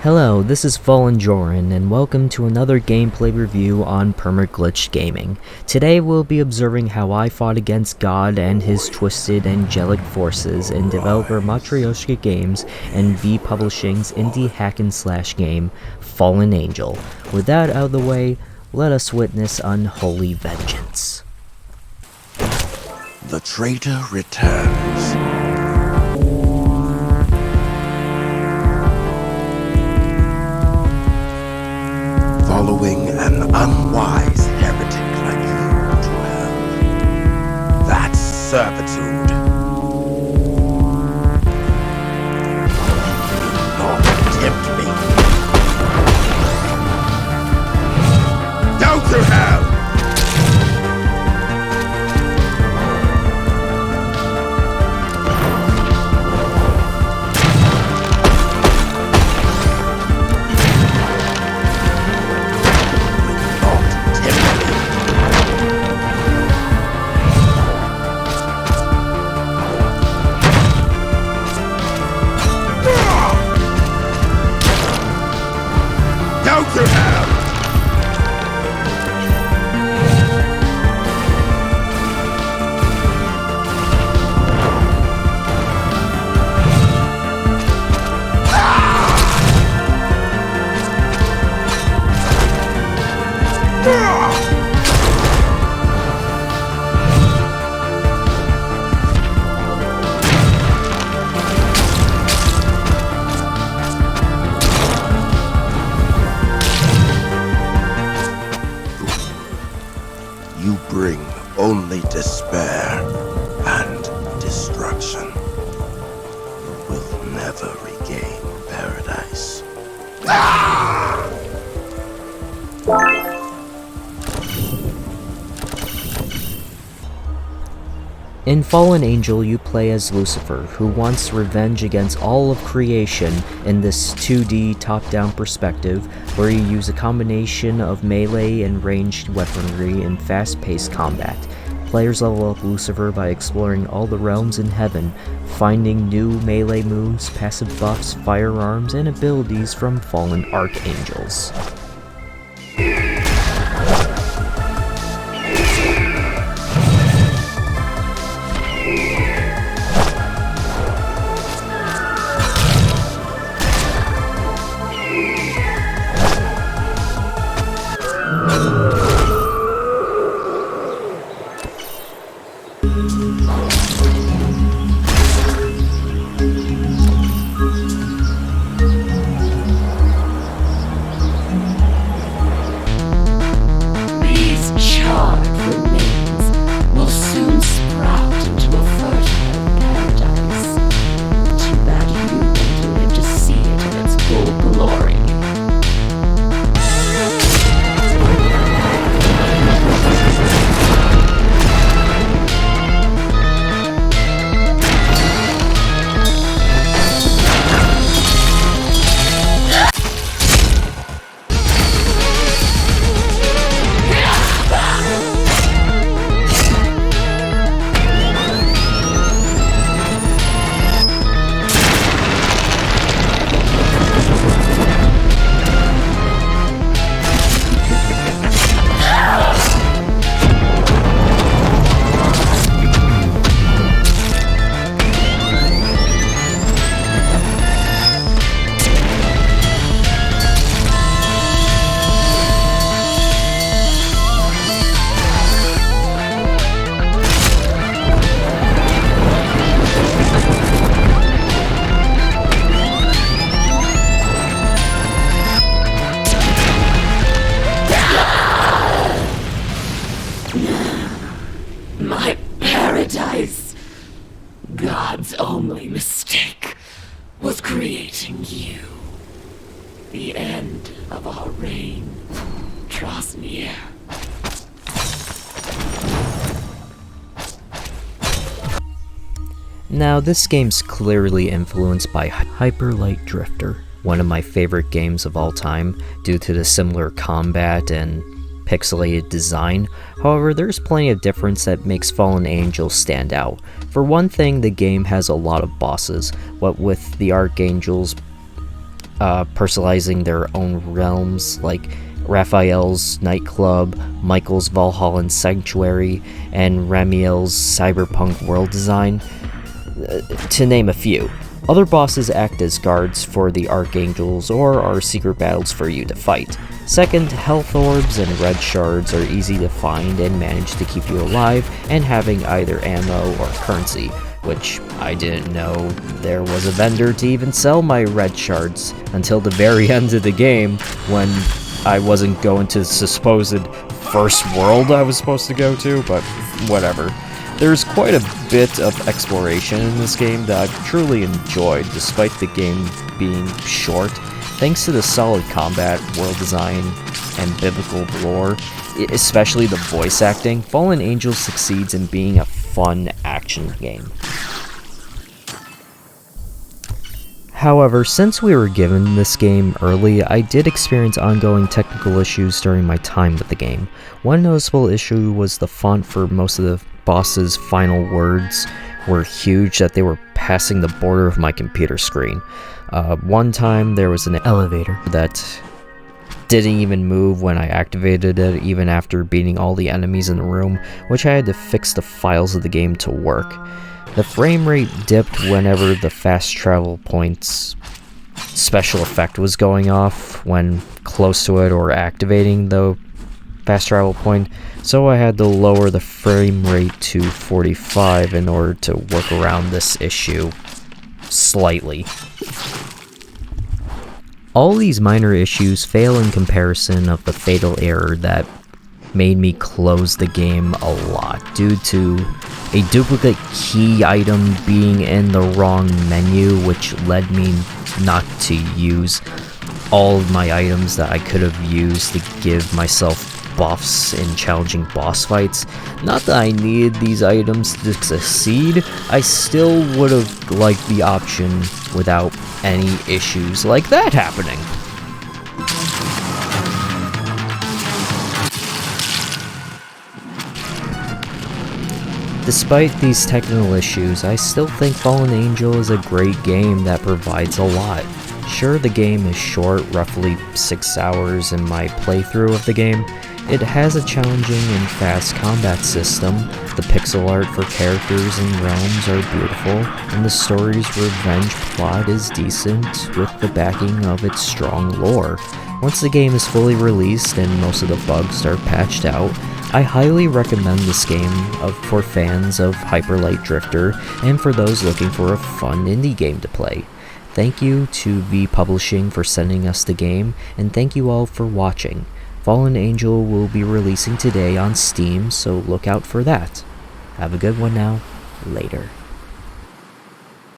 Hello, this is FallenJoran, and welcome to another gameplay review on Permaglitched Gaming. Today we'll be observing how I fought against God and his twisted angelic forces in developer Matrioshka Games and V Publishing's indie hack-and-slash game, Fallen Angel. With that out of the way, let us witness unholy vengeance. The traitor returns. Following an unwise heretic like you to hell. That's servitude. Do not tempt me. Go to hell! You bring only despair and destruction. You will never regain paradise. In Fallen Angel, you play as Lucifer, who wants revenge against all of creation in this 2D top-down perspective, where you use a combination of melee and ranged weaponry in fast-paced combat. Players level up Lucifer by exploring all the realms in heaven, finding new melee moves, passive buffs, firearms, and abilities from fallen archangels. My paradise! God's only mistake was creating you. The end of our reign draws near. Now, this game's clearly influenced by Hyper Light Drifter, one of my favorite games of all time, due to the similar combat and pixelated design. However, there's plenty of difference that makes Fallen Angel stand out. For one thing, the game has a lot of bosses, what with the archangels personalizing their own realms, like Raphael's nightclub, Michael's Valhallan sanctuary, and Ramiel's cyberpunk world design, to name a few. Other bosses act as guards for the archangels or are secret battles for you to fight. Second, health orbs and red shards are easy to find and manage to keep you alive and having either ammo or currency, which I didn't know there was a vendor to even sell my red shards until the very end of the game when I wasn't going to the supposed first world I was supposed to go to, but whatever. There's quite a bit of exploration in this game that I've truly enjoyed, despite the game being short. Thanks to the solid combat, world design, and biblical lore, especially the voice acting, Fallen Angel succeeds in being a fun action game. However, since we were given this game early, I did experience ongoing technical issues during my time with the game. One noticeable issue was the font for most of the boss's final words were huge that they were passing the border of my computer screen. One time there was an elevator that didn't even move when I activated it, even after beating all the enemies in the room, which I had to fix the files of the game to work. The frame rate dipped whenever the fast travel points special effect was going off when close to it or activating the fast travel point, so I had to lower the frame rate to 45 in order to work around this issue slightly. All these minor issues fail in comparison of the fatal error that made me close the game a lot due to a duplicate key item being in the wrong menu, which led me not to use all of my items that I could have used to give myself buffs in challenging boss fights. Not that I needed these items to succeed, I still would have liked the option without any issues like that happening. Despite these technical issues, I still think Fallen Angel is a great game that provides a lot. Sure, the game is short, roughly 6 hours in my playthrough of the game. It has a challenging and fast combat system, the pixel art for characters and realms are beautiful, and the story's revenge plot is decent with the backing of its strong lore. Once the game is fully released and most of the bugs are patched out, I highly recommend this game for fans of Hyper Light Drifter and for those looking for a fun indie game to play. Thank you to V Publishing for sending us the game, and thank you all for watching. Fallen Angel will be releasing today on Steam, so look out for that. Have a good one now. Later.